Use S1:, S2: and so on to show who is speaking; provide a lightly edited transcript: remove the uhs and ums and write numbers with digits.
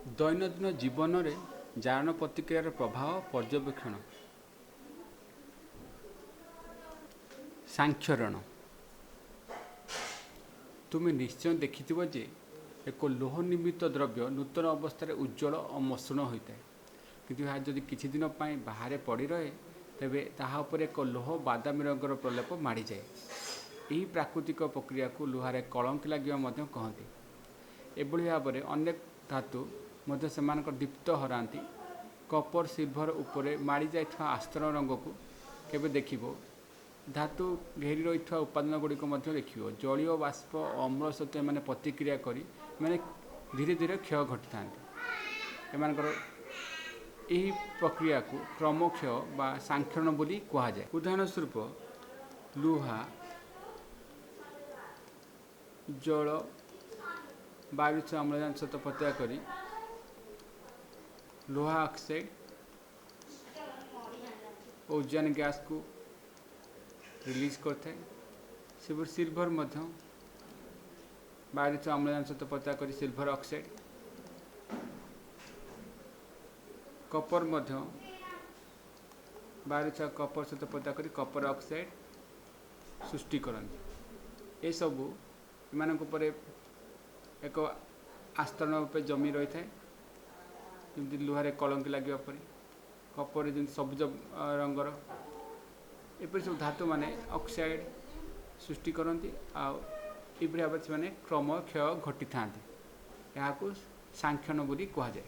S1: दैनन्दिन जीवन में जारण प्रतिक्रियार प्रभाव पर्यवेक्षण। सांक्षरण तुम्हें निश्चय देखिथिबो जे एक लोह निर्मित द्रव्य नूतन अवस्था उज्जवल और मसृण होता है, किंतु यह जदि किछि दिन पाई बाहर पड़ी रहे तेबे ताहा उपर एक लोह बादामी रंगर प्रलेप माड़ी जाए। यही प्राकृतिक प्रक्रिया को लुहारे कलंक लगे कहते। एभली भाव में अनेक धातु मध्य सेमानकर दीप्त हरांती। कपर सिल्भर उपरे माड़ी जाइथवा आस्तरण रंग को केबे देखिबो। धातु घेरी रही उपादान गुड़िक देखिए जलीय बाष्प अम्ल सहित मैंने प्रतिक्रिया करी मैंने धीरे धीरे क्षय घटी था। एमानकर यही प्रक्रिया को क्रमक्षय बा सांक्षरण बोली कहुए। उदाहरण स्वरूप लुहा जल वायु से अम्लजान सहित प्रतिक्रिया करी लोहा ऑक्साइड ओजोन गैस को रिलीज करते। से सिल्भर वायु से अम्लजान सहित प्रतिक्रिया करी सिल्भर ऑक्साइड। कपर वायु से कपर सहित प्रतिक्रिया करी कपर ऑक्साइड सृष्टि करते। ये सबू मान एक आस्तरण रूपे जमी रही है, जमी लुहारे कलंक लगे कपर जमी सबुज रंगर एपरी सब धातु माने ऑक्साइड सृष्टि करती आउ भाव से क्रम क्षय घटी था। यहाँ सांक्षण बोली कहुए।